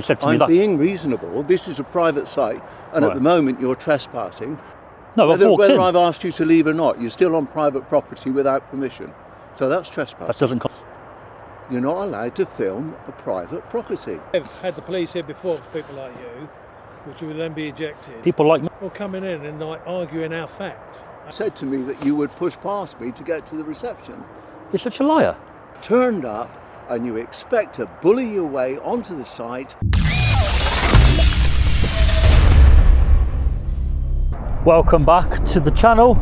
You said to me I'm that. being reasonable. This is a private site, and Right. at the moment you're trespassing. No, I've walked Whether in. I've asked you to leave or not, you're still on private property without permission. So that's trespassing. That doesn't come. You're not allowed to film a private property. I've had the police here before, people like you, which will then be ejected. People like me. Or coming in and like arguing our fact. Said to me that you would push past me to get to the reception. You're such a liar. Turned up, and you expect to bully your way onto the site. Welcome back to the channel,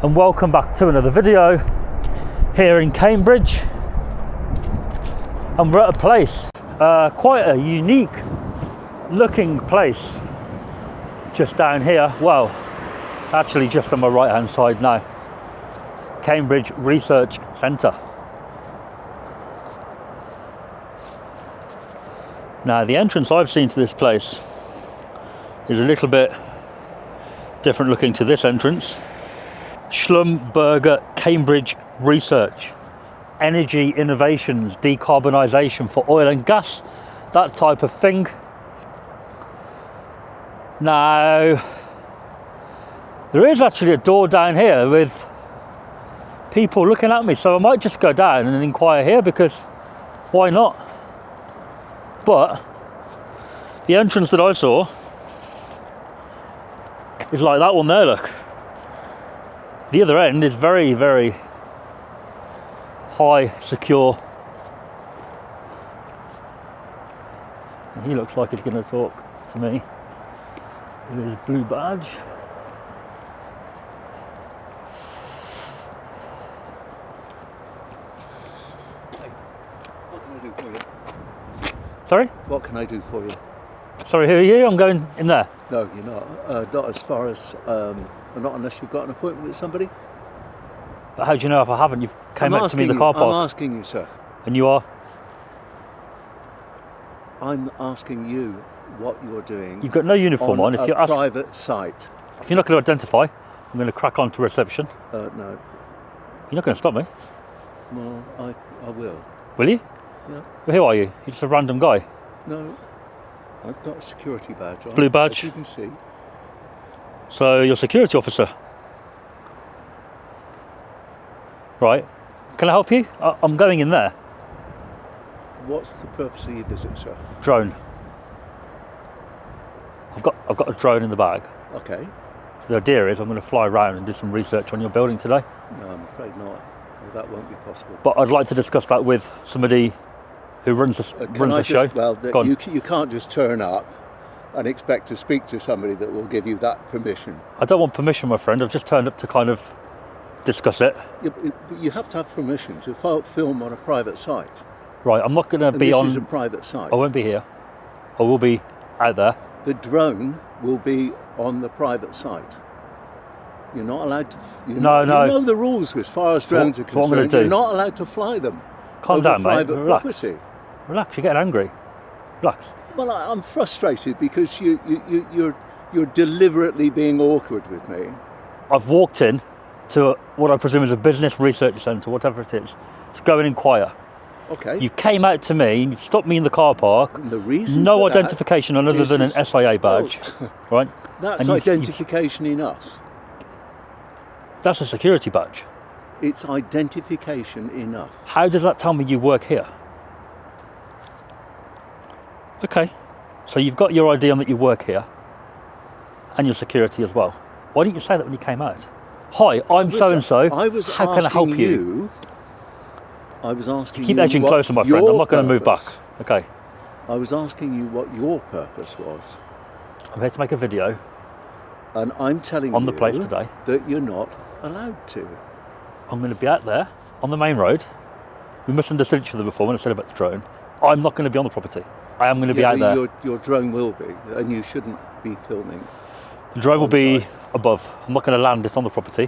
and welcome back to another video here in Cambridge. And we're at a place, quite a unique looking place, just down here. Well, actually just on my right hand side now. Cambridge Research Centre. Now the entrance I've seen to this place is a little bit different looking to this entrance. Schlumberger Cambridge Research, energy innovations, decarbonisation for oil and gas, that type of thing. Now there is actually a door down here with people looking at me, so I might just go down and inquire here, because why not? But the entrance that I saw is like that one there, look. The other end is very, very high, secure. And he looks like he's going to talk to me with his blue badge. What can I do for you? Sorry? What can I do for you? Sorry, who are you? I'm going in there. No, you're not. Not as far as, not unless you've got an appointment with somebody. But how do you know if I haven't? You've came out to me in the car park. I'm asking you, sir. And you are? I'm asking you what you're doing. You've got no uniform on. If you're a private site. If you're not going to identify, I'm going to crack on to reception. No. You're not going to stop me. Well, I will. Will you? Yeah. Well, who are you? You're just a random guy. No. I've got a security badge on. Blue badge? As you can see. So you're a security officer. Right. Can I help you? I'm going in there. What's the purpose of your visit, sir? Drone. I've got a drone in the bag. Okay. So the idea is I'm going to fly around and do some research on your building today. No, I'm afraid not. Well, that won't be possible. But I'd like to discuss that with somebody who runs the show. Well, you can't just turn up and expect to speak to somebody that will give you that permission. I don't want permission, my friend. I've just turned up to kind of discuss it. You have to have permission to film on a private site. Right, I'm not going to be on... This is a private site. I won't be here. I will be out there. The drone will be on the private site. You're not allowed to... You know the rules as far as drones are concerned. What I'm going to do. You're not allowed to fly them. Calm down, mate. Private Relax. property. Relax, you're getting angry. Relax. Well, I'm frustrated because you're deliberately being awkward with me. I've walked in to what I presume is a business research centre, whatever it is, to go and inquire. Okay. You came out to me, you stopped me in the car park. And the reason no for identification other than an SIA badge, right? That's and identification enough. That's a security badge. It's identification enough. How does that tell me you work here? Okay, so you've got your ID on that you work here, and your security as well. Why didn't you say that when you came out? Hi, I'm so-and-so. How can I help you? I was asking you. Keep edging closer, my friend. I'm not going to move back. Okay. I was asking you what your purpose was. I'm here to make a video. And I'm telling you on the place today that you're not allowed to. I'm going to be out there on the main road. We misunderstood each other before when I said about the drone. I'm not going to be on the property. I am going to be out there. Your drone will be, and you shouldn't be filming. The drone will be above. I'm not going to land it on the property.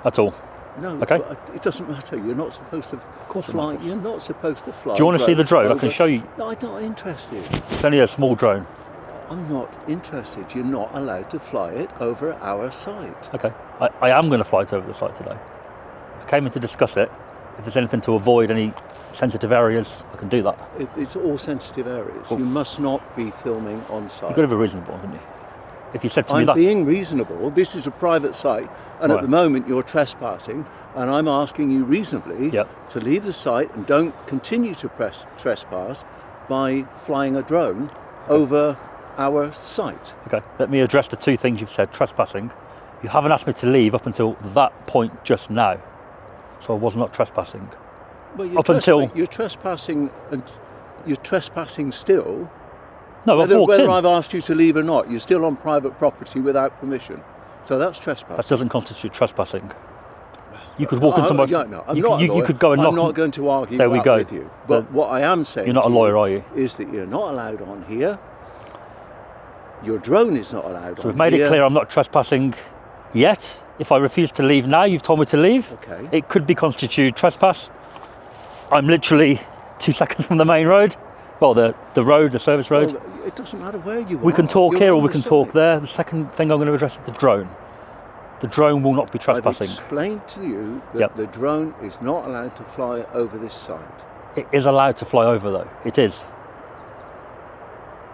That's all. No, okay. It doesn't matter. You're not supposed to fly. You're not supposed to fly. Do you want to see the drone? I can show you. No, I'm not interested. It's only a small drone. I'm not interested. You're not allowed to fly it over our site. Okay. I am going to fly it over the site today. I came in to discuss it. If there's anything to avoid, any sensitive areas, I can do that. It's all sensitive areas. You must not be filming on site. You've got to be reasonable, haven't you? If you said to me I'm that... being reasonable. This is a private site, and Right. at the moment you're trespassing, and I'm asking you reasonably Yep. to leave the site and don't continue to trespass by flying a drone over our site. Okay, let me address the two things you've said. Trespassing. You haven't asked me to leave up until that point just now. So I was not trespassing. Well, you're Up until... you're trespassing, and you're trespassing still. No, I've walked whether in. I've asked you to leave or not, you're still on private property without permission. So that's trespassing. That doesn't constitute trespassing. You could walk into my... Yeah, no, I'm you, not could, a lawyer. you could go and knock... I'm not going to argue There we that go. with you. But what I am saying You're not a to lawyer, are you? Is that you're not allowed on here. Your drone is not allowed So on we've made here. it clear I'm not trespassing yet. If I refuse to leave now, you've told me to leave. Okay. It could be constituted trespass. I'm literally 2 seconds from the main road. Well, the road, the service road. Well, it doesn't matter where you are. We can talk You're here or on we the can talk site. there. The second thing I'm going to address is the drone. The drone will not be I've trespassing. explained to you that Yep. the drone is not allowed to fly over this site. It is allowed to fly over though. It is.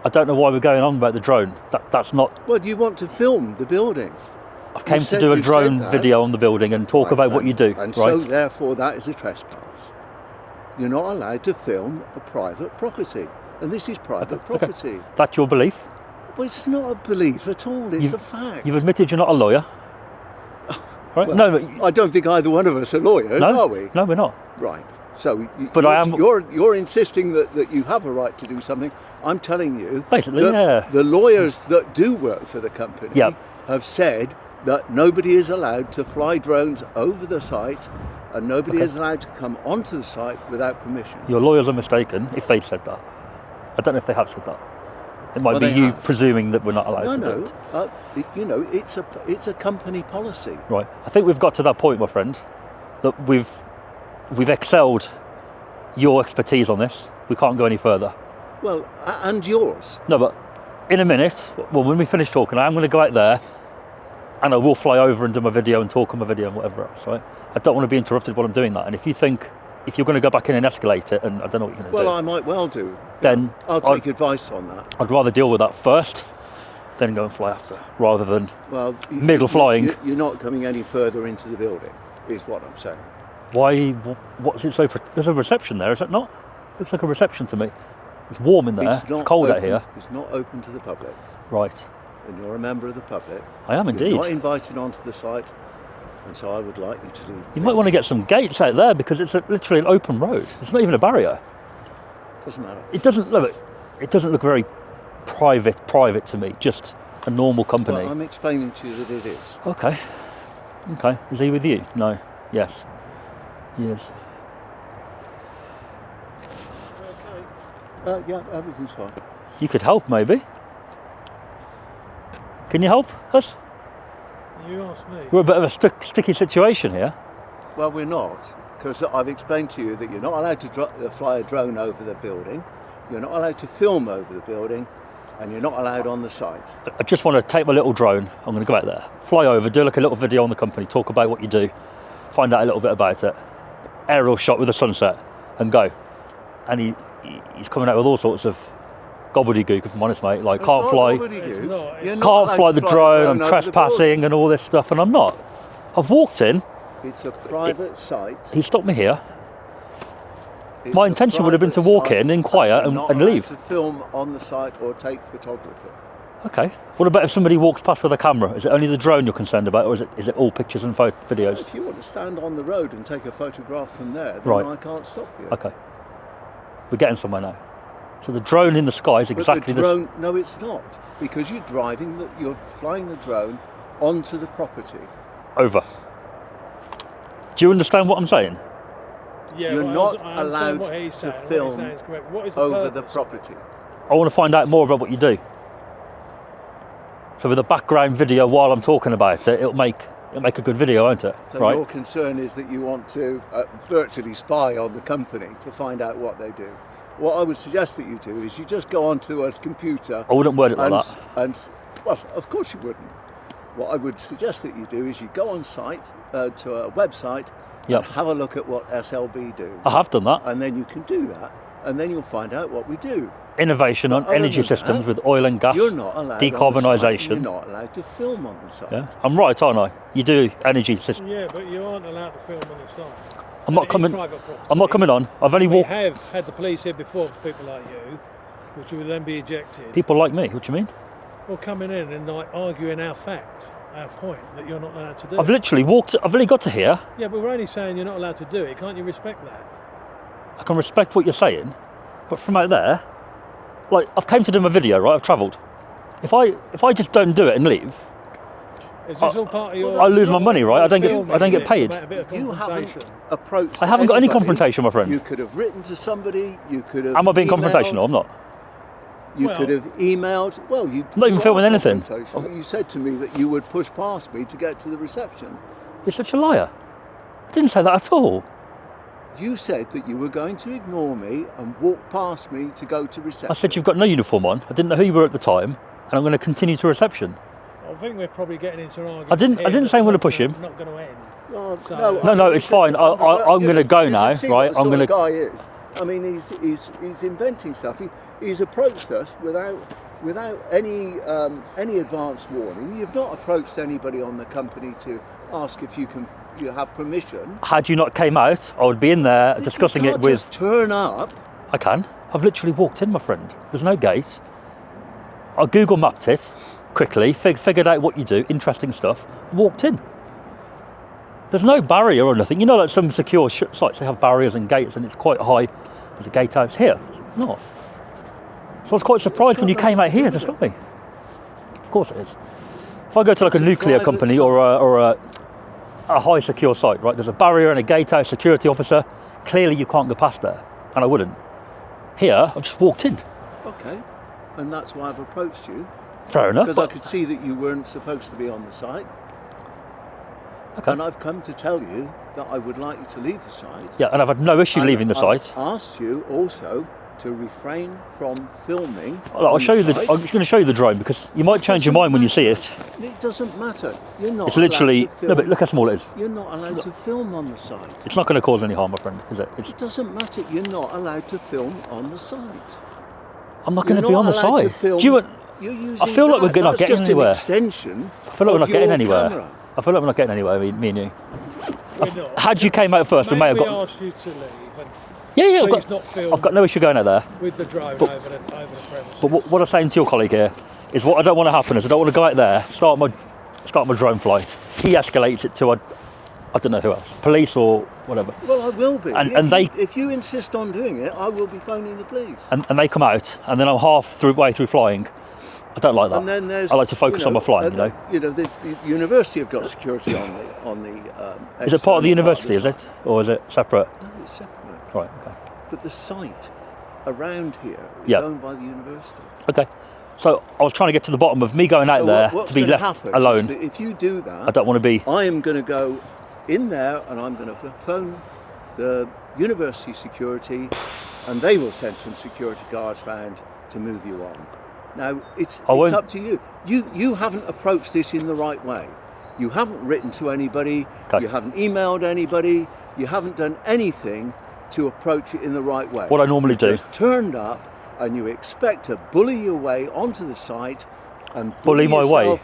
I don't know why we're going on about the drone. That's not... Well, you want to film the building. I've came to said- do a you've drone said that. video on the building and talk Right, about what you do, And right? so, therefore, that is a trespass. You're not allowed to film a private property. And this is private property. That's your belief. Well, it's not a belief at all. It's a fact. You've admitted you're not a lawyer. Right? Well, no, but I don't think either one of us are lawyers, no, are we? no, we're not. Right. So, But I am- You're insisting that you have a right to do something. I'm telling you. Basically, that yeah. The lawyers that do work for the company Yep. have said that nobody is allowed to fly drones over the site, and nobody is allowed to come onto the site without permission. Your lawyers are mistaken if they said that. I don't know if they have said that. It might Well, be they you have. presuming that we're not allowed to do No, it. no. It's a company policy. Right. I think we've got to that point, my friend, that we've excelled your expertise on this. We can't go any further. Well, and yours. No, but in a minute, well, when we finish talking, I'm going to go out there and I will fly over and do my video and talk on my video and whatever else, right? I don't want to be interrupted while I'm doing that. And if you think, if you're going to go back in and escalate it, and I don't know what you're going to do. Well, I might well do. Then I'll take advice on that. I'd rather deal with that first, then go and fly after, rather than Well, middle flying. You're not coming any further into the building, is what I'm saying. Why? What's it so? There's a reception there, is it not? Looks like a reception to me. It's warm in there. It's cold out here. It's not open to the public, Right. and you're a member of the public. I am You're indeed. not invited onto the site, and so I would like you to leave. You might want to get some gates out there because it's literally an open road. It's not even a barrier. Doesn't matter. It doesn't look. It doesn't look very private to me. Just a normal company. Well, I'm explaining to you that it is. Okay. Okay. Is he with you? No. Yes. He is. Okay. Yeah, everything's fine. You could help, maybe. Can you help us? You asked me. We're a bit of a sticky situation here. Well, we're not, because I've explained to you that you're not allowed to fly a drone over the building, you're not allowed to film over the building, and you're not allowed on the site. I just want to take my little drone. I'm going to go out there, fly over, do like a little video on the company, talk about what you do, find out a little bit about it, aerial shot with the sunset, and go. And he's coming out with all sorts of gobbledygook, if I'm honest, mate. Like, can't fly, It's not. It's can't fly the drone, I'm over the trespassing, and all this stuff, and I'm not. I've walked in. building. It's a private site. He stopped me here. It's My a intention would have been to private walk site, in, inquire, you're and not allowed leave. to film on the site or take photography. Okay. What about if somebody walks past with a camera? Is it only the drone you're concerned about, or is it all pictures and videos? If you want to stand on the road and take a photograph from there, then Right. I can't stop you. Okay. We're getting somewhere now. So the drone in the sky is But exactly the drone, no, it's not, because you're you're flying the drone onto the property. over. Do you understand what I'm saying? Yeah, You're well, not I understand allowed what he's to saying. What film he's saying is correct. What is the over the purpose? property. I want to find out more about what you do. So with a background video while I'm talking about it, it'll make a good video, won't it? So right? your concern is that you want to virtually spy on the company to find out what they do. What I would suggest that you do is you just go onto a computer. I wouldn't word it like that. And well, of course you wouldn't. What I would suggest that you do is you go on site to a website Yep. and have a look at what SLB do. I have done that. And then you can do that, and then you'll find out what we do. Innovation on Other energy than systems that, with oil and gas, You're not allowed on the site, decarbonisation. You're not allowed to film on the site. Yeah, I'm right, aren't I? You do energy systems. Yeah, but you aren't allowed to film on the site. I'm not It is coming. private property. I'm not coming on. I've only We walked. have had the police here before for people like you, which will then be ejected. People like me. What do you mean? Well, coming in and like arguing our fact, our point that you're not allowed to do. I've literally walked. I've only got to here. Yeah, but we're only saying you're not allowed to do it. Can't you respect that? I can respect what you're saying, but from out there, like I've came to do my video, right? I've travelled. If I just don't do it and leave, Is this all part of your? I lose my money, right? I don't filming get it paid. to make a bit of You haven't confrontation. approached. I haven't got any anybody. confrontation, my friend. You could have written to somebody. You could have. Am I being emailed, confrontational? I'm not. You Well- could have emailed. Well, you. not even you filming are anything. confrontational. You said to me that you would push past me to get to the reception. You're such a liar. I didn't say that at all. You said that you were going to ignore me and walk past me to go to reception. I said you've got no uniform on. I didn't know who you were at the time, and I'm going to continue to reception. I think we're probably getting into an argument. I didn't here say I'm that's going to not push gonna- him. Not going to end. Well, So- no, No, I no, mean, it's fine. I'm you gonna go you now, can see right? What the I'm sort of gonna- guy is. I mean, he's inventing stuff. He's approached us without any advance warning. You've not approached anybody on the company to ask if you have permission. Had you not came out, I would be in there discussing you it can't with. just turn up. I can. I've literally walked in, my friend. There's no gate. I Google mapped it quickly, figured out what you do, interesting stuff, walked in. There's no barrier or nothing. You know, like some secure sites, they have barriers and gates and it's quite high. There's a gatehouse here. It's not. So I was quite surprised when you came out here to stop me. Of course it is. If I go to like a It's a nuclear private company site. or a high secure site, right? There's a barrier and a gatehouse, security officer. Clearly you can't go past there, and I wouldn't. Here, I've just walked in. Okay, and that's why I've approached you, Fair enough. because I But, could see that you weren't supposed to be on the site. okay. And I've come to tell you that I would like you to leave the site. Yeah, and I've had no issue And leaving the I've site. asked you also to refrain from filming. I'll on show you the. site. I'm just going to show you the drone because you might change your mind when you see it. It doesn't matter. You're not. It's literally allowed to film. no, but look how small it is. You're not allowed to film on the site. It's not going to cause any harm, my friend, is it? It doesn't matter. You're not allowed to film on the site. I'm not You're going to be on the allowed to site. film- Do you want? You're using feel like we're that. not That's getting just anywhere. An extension. I feel like we're of not getting your anywhere. camera. I feel like we're not getting anywhere. Me and you. We're not. Had you came out first, we may have Maybe got. asked you to leave and Yeah, I've please got. not film I've got no issue going out there. with the drone But- over the premises. But what I'm saying to your colleague here is what I don't want to happen is I don't want to go out there, start my drone flight. He escalates it to I don't know who else, police or whatever, Well, I will be. And- If and you- they- if you insist on doing it, I will be phoning the police. and they come out, and then I'm way through flying. I don't like that. And then there's. I like to focus on my flying. You know, The university have got security on the. is it part of the external university? of Is it, or is it separate? No, it's separate. Right. Okay. But the site around here is Yeah. owned by the university. Okay. So I was trying to get to the bottom of me going out So there what's to be gonna left happen is alone. that if you do that, I don't want to be. I am going to go in there and I'm going to phone the university security, and they will send some security guards round to move you on. Now it's won't- up to you. You haven't approached this in the right way. You haven't written to anybody. Okay. You haven't emailed anybody. You haven't done anything to approach it in the right way. What I normally You've do. just turned up and you expect to bully your way onto the site and Bully my way?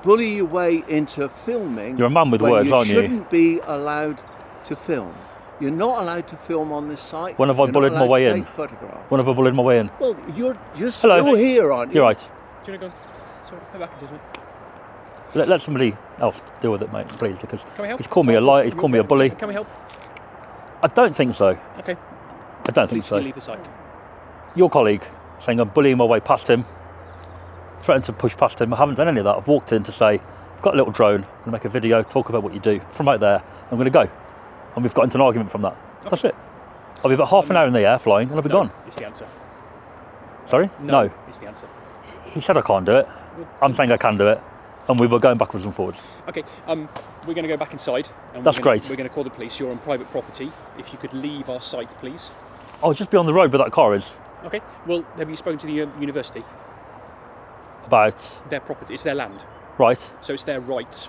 bully your way into filming. You're a man with when words, you aren't you? shouldn't be allowed to film. You're not allowed to film on this site. When have I You're not bullied my allowed way to in? take photographs. When have I bullied my way in? Well, you're Hello. still here, aren't you? You're right. Do you want to go? Sorry, go back and do it. Let somebody else deal with it, mate, please, because Can we help? he's called me a liar. He's called me a bully. Can we help? I don't think so. Okay. I don't think Please so. can you leave the site? Your colleague saying I'm bullying my way past him, threatened to push past him. I haven't done any of that. I've walked in to say, I've got a little drone, I'm going to make a video, talk about what you do. From out there, I'm going to go. And we've got into an argument from that. That's it. I'll be about half an hour in the air flying and I'll be No, gone. It's the answer. Sorry? No. It's the answer. He said I can't do it. I'm saying I can do it. And we were going backwards and forwards. Okay, we're going to go back inside. And That's we're gonna, great. We're going to call the police. You're on private property. If you could leave our site, please. I'll just be on the road where that car is. Okay. Well, have you spoken to the university? About, Their property. It's their land. right. So it's their rights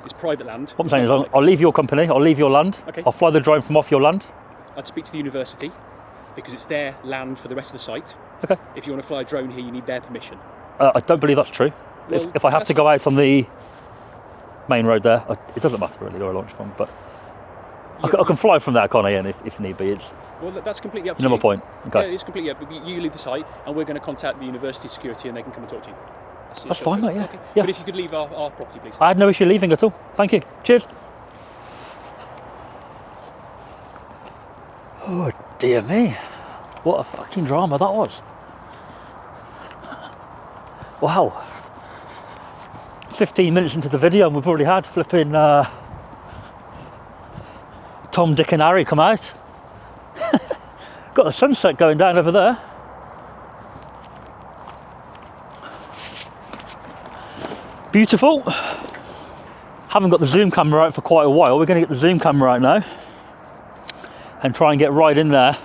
It's private land. What I'm saying is I'll leave your company, I'll leave your land, Okay. I'll fly the drone from off your land. I'd speak to the university because it's their land for the rest of the site. Okay. If you want to fly a drone here, you need their permission. I don't believe that's true. Well, if I have that's to go out on the main road there, it doesn't matter really where I launch from, but I can fly from there, can't I, Ian, if need be. Well, that's completely up to You know you. my point. Okay. Yeah, it's completely up. You leave the site, and we're going to contact the university security, and they can come and talk to you. That's fine, mate, yeah. Okay. Yeah. But if you could leave our property, please. I had no issue leaving at all. Thank you. Cheers. Oh, dear me. What a fucking drama that was. Wow. 15 minutes into the video and we've already had flipping Tom, Dick and Harry come out. Got the sunset going down over there. Beautiful. Haven't got the zoom camera out for quite a while. We're going to get the zoom camera out now and try and get right in there.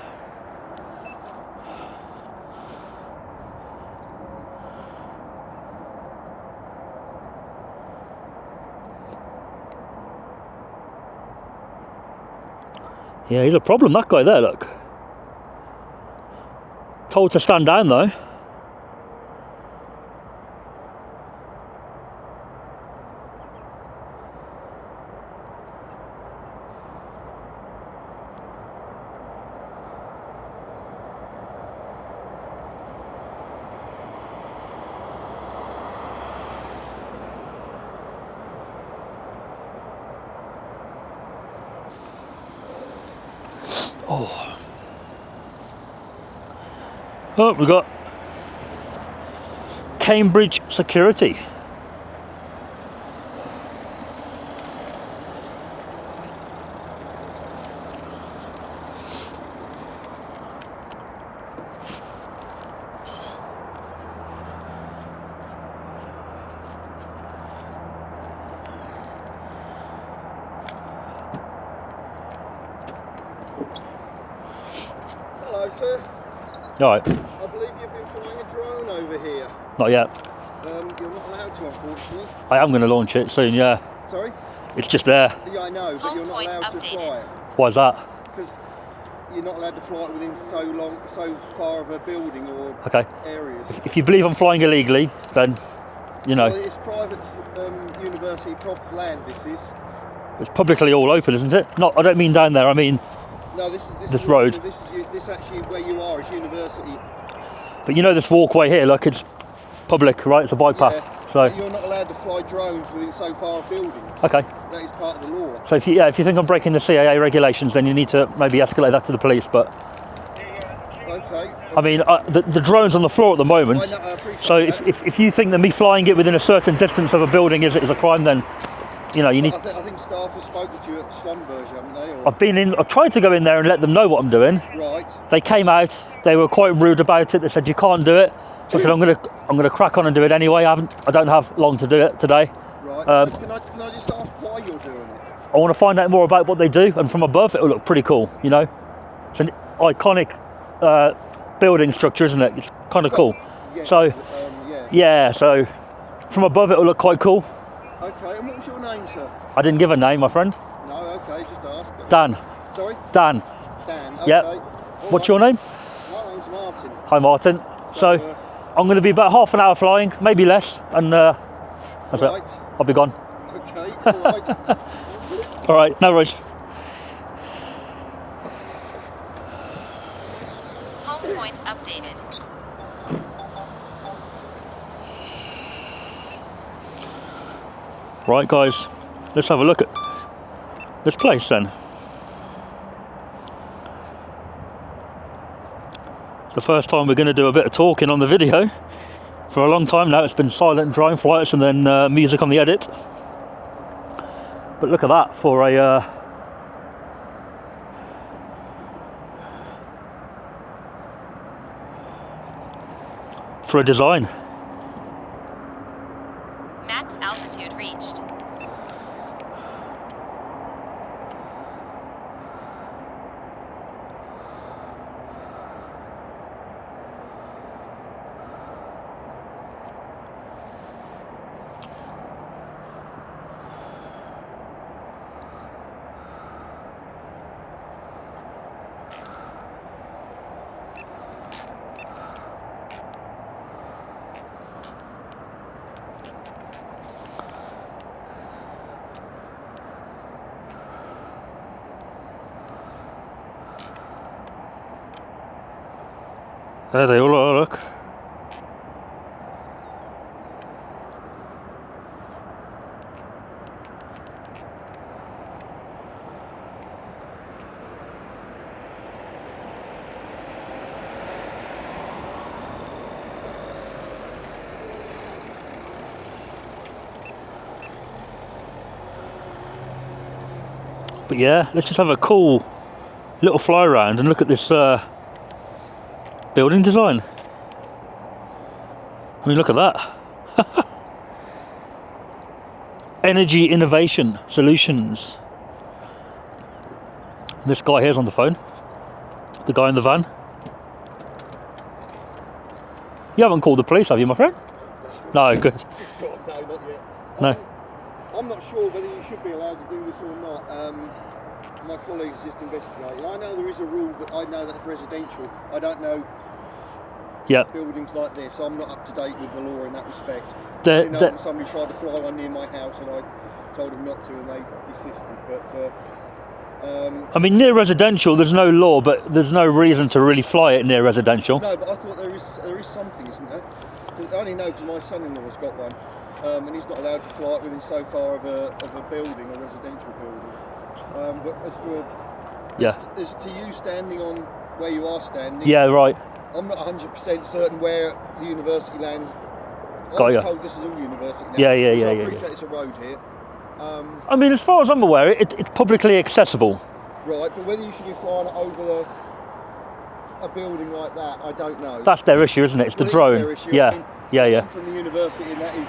Yeah, he's a problem, that guy there, look. Told to stand down though. Oh, we've got Cambridge security. Hello, sir. All right, I believe you've been flying a drone over here. not yet. You're not allowed to, unfortunately. I am going to launch it soon, yeah. Sorry? It's just there. Yeah, I know, but you're not allowed to fly it Why's that? because you're not allowed to fly it within so far of a building or Okay. areas. If you believe I'm flying illegally, then, you know, Well, it's private university land. This is. it's publicly all open, isn't it? Not, I don't mean down there, I mean, No, this This is road. This actually where you are is university. but you know this walkway here, look, it's public, right? It's a bike path. Yeah, So, but you're not allowed to fly drones within so far of buildings. okay. That is part of the law. So if you think I'm breaking the CAA regulations, then you need to maybe escalate that to the police. But Okay. I mean, the drone's on the floor at the moment. I appreciate So that. if you think that me flying it within a certain distance of a building is a crime, then you know you need. I think staff have spoken to you at Schlumberger, haven't they? Or, I've tried to go in there and let them know what I'm doing. right. They came out. They were quite rude about it. They said you can't do it. So I said I'm gonna crack on and do it anyway. I don't have long to do it today. Right. Can I just ask why you're doing it? I want to find out more about what they do, and from above it will look pretty cool. You know, it's an iconic building structure, isn't it? It's kind of cool. Yeah. So Yeah. yeah, so from above it will look quite cool. Okay. And what was your name, sir? I didn't give a name, my friend. No. Okay. Just asked. Dan. Sorry. Dan. Dan. Okay. Yep. All What's right. your name? My name's Martin. Hi, Martin. So I'm going to be about half an hour flying, maybe less, and that's right. it. I'll be gone. Okay. All right. All right, no worries. Home point updated. Right, guys, let's have a look at this place then. The first time we're going to do a bit of talking on the video. For a long time now, it's been silent drone flights and then music on the edit. But look at that for a design. Max altitude reached. There they all are, look. But yeah, let's just have a cool little fly around and look at this building design. I mean, look at that. Energy Innovation Solutions. This guy here's on the phone. The guy in the van. You haven't called the police, have you, my friend? No, good. God, no, not yet. No. I'm not sure whether you should be allowed to do this or not. My colleagues just investigating. I know there is a rule, but I know that's residential. I don't know Yeah. buildings like this. I'm not up to date with the law in that respect. The- I know the- that somebody tried to fly one near my house and I told them not to and they desisted. But I mean, near residential, there's no law, but there's no reason to really fly it near residential. no, but I thought there is something, isn't there? 'Cause I only know because my son-in-law's got one, and he's not allowed to fly it within so far of a building, a residential building. But as to you standing on where you are standing, Yeah, right. I'm not 100% certain where the university lands. I Got was ya. told this is all university now. Yeah, which I yeah. appreciate it's a road here. I mean, as far as I'm aware, it's publicly accessible. Right, but whether you should be flying it over a building like that, I don't know. That's their issue, isn't it? It's the Well, it is drone. their issue. Yeah, I mean, yeah. I'm from the university and that is...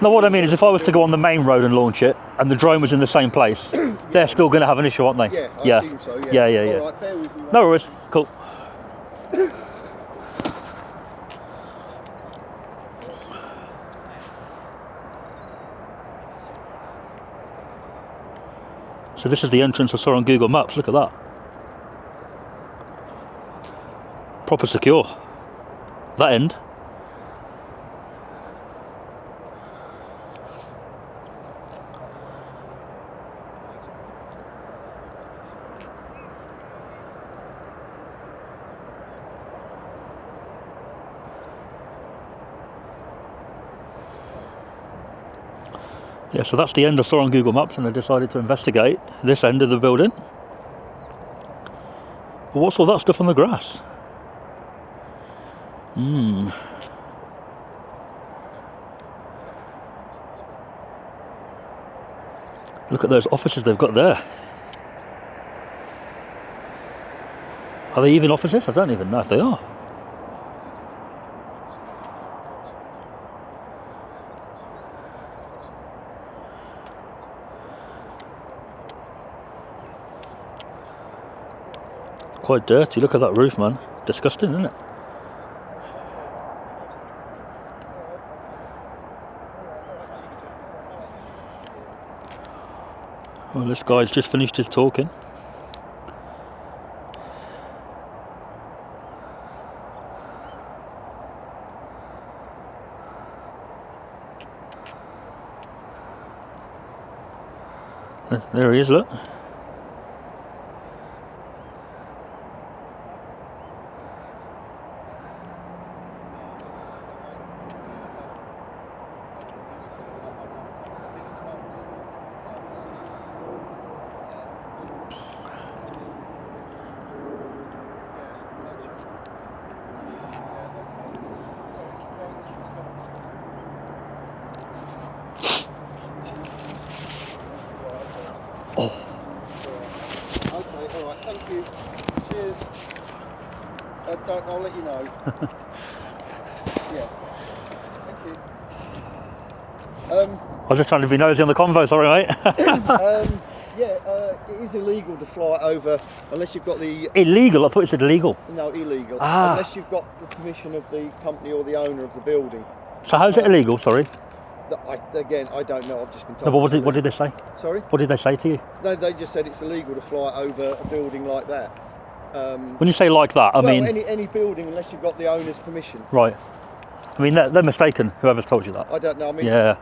No, what I mean is, if I was to go on the main road and launch it, and the drone was in the same place, they're still going to have an issue, aren't they? Yeah, I yeah. assume so, yeah. Yeah. All right, bear with me. No worries. Cool. So this is the entrance I saw on Google Maps. Look at that. Proper secure. That end. Yeah, so that's the end I saw on Google Maps, and I decided to investigate this end of the building. But what's all that stuff on the grass? Look at those offices they've got there. Are they even offices? I don't even know if they are. Quite dirty. Look at that roof, man. Disgusting, isn't it? Well, this guy's just finished his talking. There he is, look. Okay, all right, thank you. Cheers. I'll let you know. Yeah. Thank you. I was just trying to be nosy on the convo, sorry, mate. It is illegal to fly over unless you've got the... Illegal? I thought you said illegal. No, illegal. Ah. Unless you've got the permission of the company or the owner of the building. So how's it illegal, sorry? Again, I don't know, I've just been told. No, but what did they say? Sorry? What did they say to you? No, they just said it's illegal to fly over a building like that. When you say like that, I well, mean... any building unless you've got the owner's permission. Right. I mean, they're mistaken, whoever's told you that. I don't know, I mean... Yeah.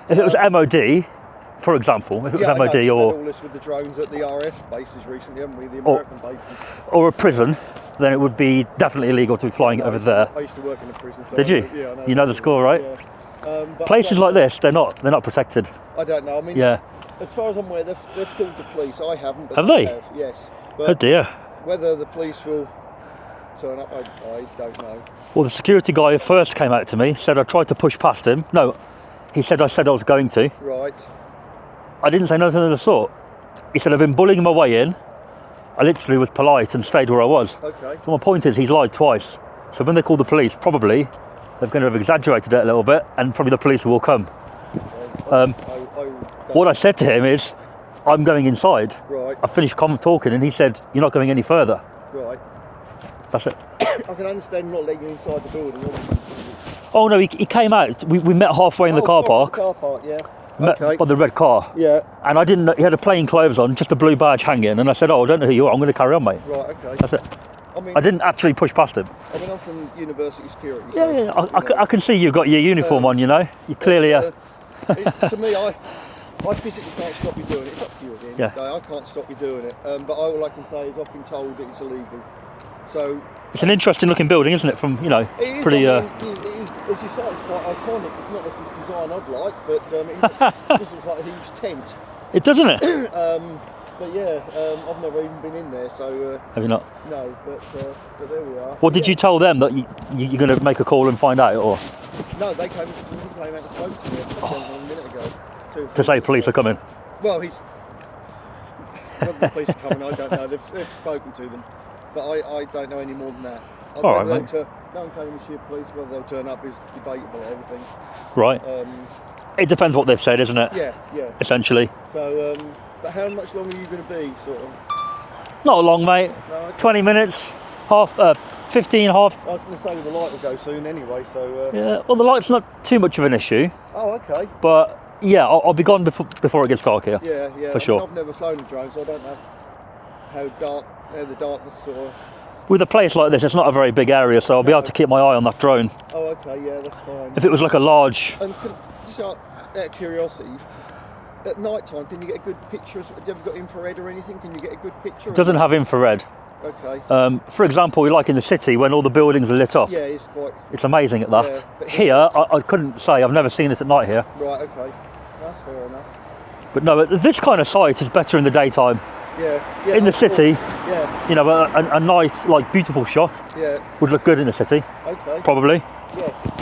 If it was MOD, for example, if it was I know, MOD we've had or... all this with the drones at the RF bases recently, haven't we? The American bases. Or a prison, then it would be definitely illegal to be flying it over there. I used to work in a prison. So Did you? Yeah, I know. You know the score, right? Yeah. But Places like this, they're not protected. I don't know. I mean, Yeah. as far as I'm aware, they've called the police. I haven't. But Have they? have, yes. Oh But dear. whether the police will turn up, I don't know. Well, the security guy who first came out to me said I tried to push past him. No, he said I was going to. Right. I didn't say nothing of the sort. He said I've been bullying my way in. I literally was polite and stayed where I was. Okay. So my point is he's lied twice. So when they call the police, probably they're going to have exaggerated it a little bit and probably the police will come. What I said to him is, I'm going inside. Right. I finished talking and he said, you're not going any further. Right. That's it. I can understand not letting you inside the building. Obviously. Oh no, he came out. We met halfway in the car park. Car park, yeah. Met Okay. by the red car. Yeah. And I didn't know, he had a plain clothes on, just a blue badge hanging. And I said, oh, I don't know who you are. I'm going to carry on, mate. Right. Okay. That's it. I mean, I didn't actually push past him. I mean, I'm from university security. Yeah, so, yeah. I can see you've got your uniform on, you know. You clearly to me, I physically can't stop you doing it. It's up to you at the end of the day. I can't stop you doing it. But all I can say is I've been told that it's illegal. So it's an interesting looking building, isn't it? From, you know, it is, pretty. I mean, it is, as you say, it's quite iconic. It's not the design I'd like, but it just looks like a huge tent. It doesn't it? But yeah, I've never even been in there, so Have you not? no. But there we are. What did you tell them that you're going to make a call and find out, or No, they came out and spoke to me a minute ago. to say police are coming? Well, whether the police are coming, I don't know. They've spoken to them, but I don't know any more than that. All right, mate. No one came to the police. Whether they'll turn up is debatable. Everything. Right. It depends what they've said, isn't it? Yeah. Essentially. So, but how much longer are you going to be, sort of? Not long, mate. No, okay. 20 minutes, 15, half. I was going to say the light will go soon anyway. So. Yeah. Well, the light's not too much of an issue, Oh, okay. but yeah, I'll be gone before it gets dark here. Yeah. For sure. I've never flown a drone, so I don't know how the darkness sort of. With a place like this, it's not a very big area, so I'll be able to keep my eye on that drone. Oh, okay. Yeah, that's fine. If it was like a large. And just out of curiosity, at night time, can you get a good picture? Have you ever got infrared or anything? Can you get a good picture? It doesn't have infrared. Okay. For example, like in the city, when all the buildings are lit up, Yeah, it's quite. it's amazing at that. Yeah, but Here, I couldn't say. I've never seen it at night here. Right. Okay. That's fair enough. But no, this kind of site is better in the daytime. Yeah. In the city, Yeah. you know, a night, like, beautiful shot Yeah. would look good in the city, Okay. probably. Yes.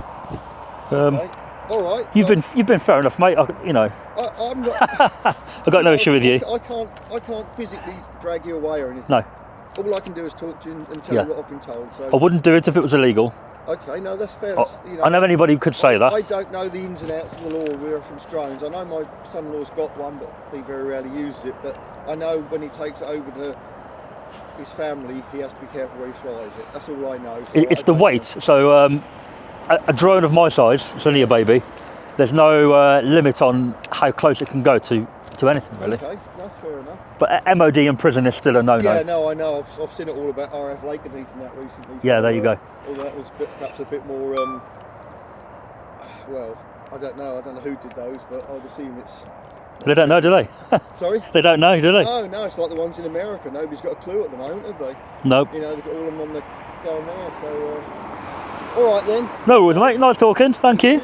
Um, Okay. All right. You've been fair enough, mate. I'm not. I've got no issue with you. I can't physically drag you away or anything. No, All I can do is talk to you and tell Yeah. you what I've been told. So. I wouldn't do it if it was illegal. Okay. No, that's fair. That's, I know anybody who could say that. I don't know the ins and outs of the law. We're from drones. I know my son-in-law's got one, but he very rarely uses it. But I know when he takes it over to his family, he has to be careful where he flies it. That's all I know. So It's the weight. So a drone of my size, it's only a baby. There's no limit on how close it can go to anything, really. Okay, that's fair enough. But MOD in prison is still a no-no. Yeah, no, I know. I've seen it all about RF Lakenheath and that recently. Yeah, there you go. Although that was perhaps a bit more. Well, I don't know. I don't know who did those, but I'd assume it's. They don't know, do they? Sorry. They don't know, do they? No, it's like the ones in America. Nobody's got a clue at the moment, have they? Nope. You know, they've got all of them on the going there. So, all right then. No worries, mate. Nice talking. Thank you.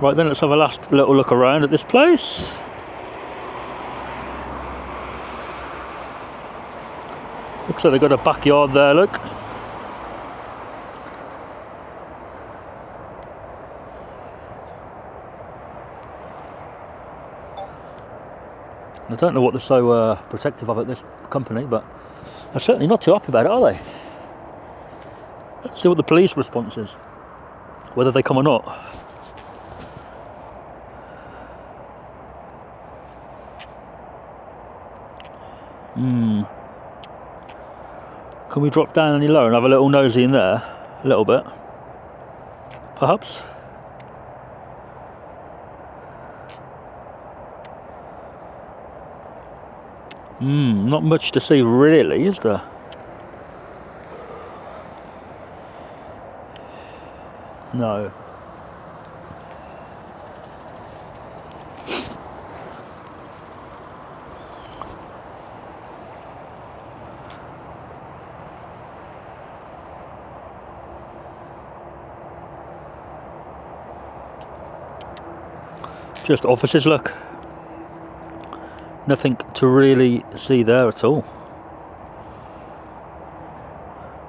Right then, let's have a last little look around at this place. Looks like they've got a backyard there, look. I don't know what they're so protective of at this company, but they're certainly not too happy about it, are they? Let's see what the police response is, whether they come or not. Can we drop down any lower and have a little nosy in there? A little bit, perhaps? Not much to see really, is there? No. just offices, look. Nothing to really see there at all.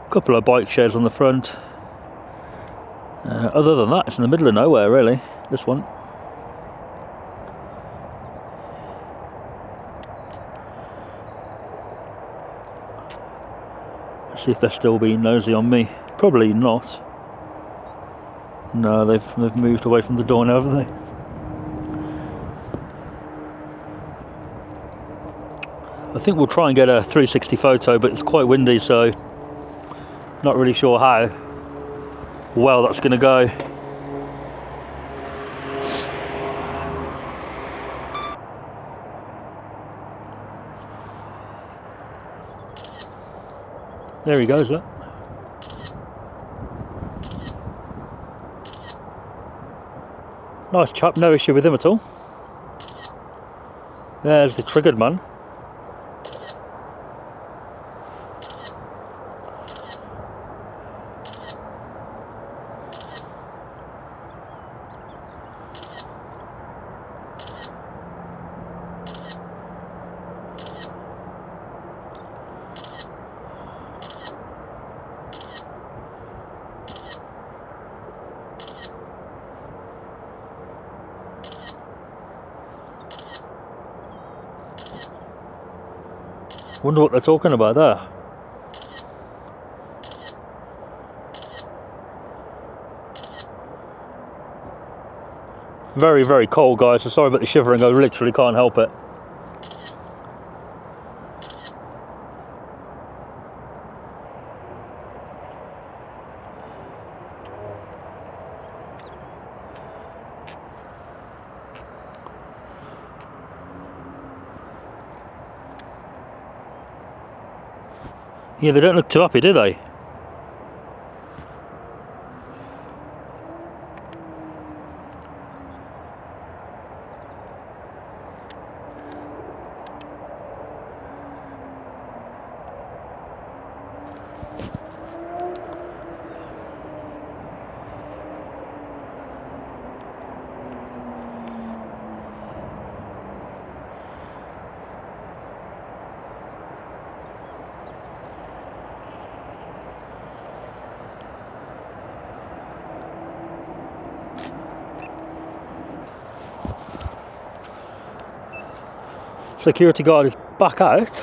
Couple of bike sheds on the front. Other than that, it's in the middle of nowhere really, this one. Let's see if they're still being nosy on me. Probably not. No, they've moved away from the door now, haven't they? I think we'll try and get a 360 photo, but it's quite windy, so not really sure how well that's going to go. There he goes, look. Nice chap, no issue with him at all. There's the triggered man. Wonder what they're talking about there. Very, very cold, guys, so sorry about the shivering, I literally can't help it. Yeah, they don't look too happy, do they? Security guard is back out.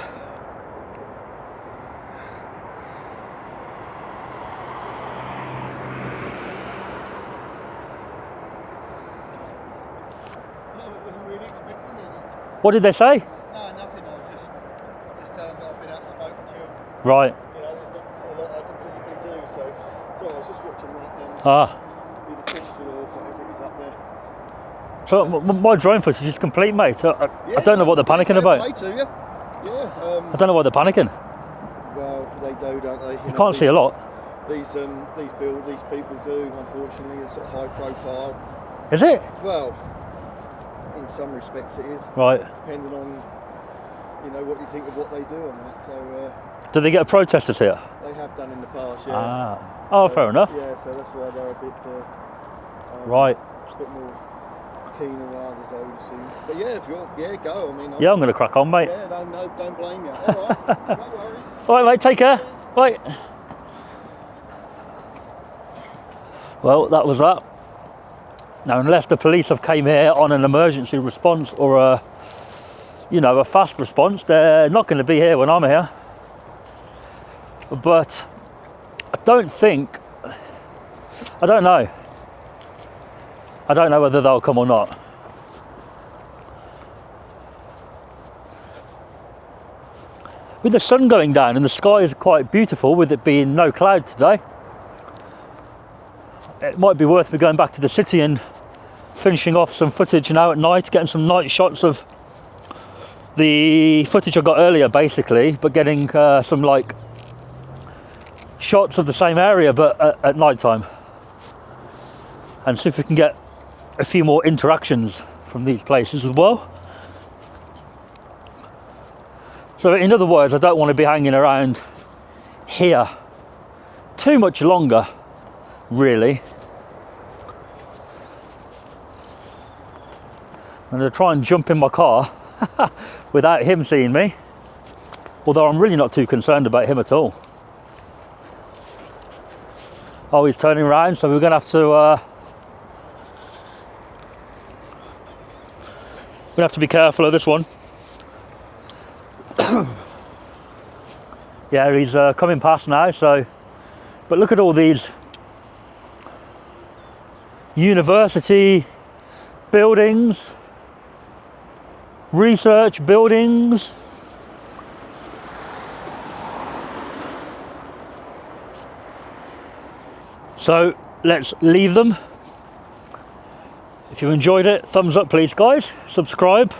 Well, I wasn't really expecting it. What did they say? No, nothing. I was just telling them I've been out and spoken to you. Right. You know, there's not a lot I can physically do, so I was just watching that. Ah. Either question or whatever it is up there. So my drone footage is complete, mate. I don't know what they're panicking about. I I don't know why they're panicking. Well, they do, don't they? You can't see a lot. These people do, unfortunately. It's sort of high profile. Is it? Well, in some respects it is. Right. Depending on, what you think of what they do on that. So Do they get protesters here? they have done in the past, yeah. Ah. Oh, fair enough. Yeah, so that's why they're a bit Right. a bit more keen than others, I would assume. But yeah, if you're go. I mean, Yeah, I'm going to crack on, mate. yeah, no, don't blame you. All right, no worries. All right, mate. Take care. Bye. Well, that was that. Now, unless the police have came here on an emergency response or a fast response, they're not going to be here when I'm here. But I don't know. I don't know whether they'll come or not. With the sun going down and the sky is quite beautiful with it being no cloud today, it might be worth me going back to the city and finishing off some footage now at night, getting some night shots of the footage I got earlier basically, but getting some like shots of the same area but at night time, and see if we can get a few more interactions from these places as well. So in other words, I don't want to be hanging around here too much longer, really. I'm going to try and jump in my car without him seeing me. Although I'm really not too concerned about him at all. Oh, he's turning around, so we're going to have to be careful of this one. Yeah, he's coming past now, so, but look at all these university buildings, research buildings. So let's leave them. If you enjoyed it, thumbs up please guys, subscribe,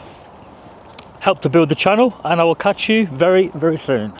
help to build the channel, and I will catch you very, very soon.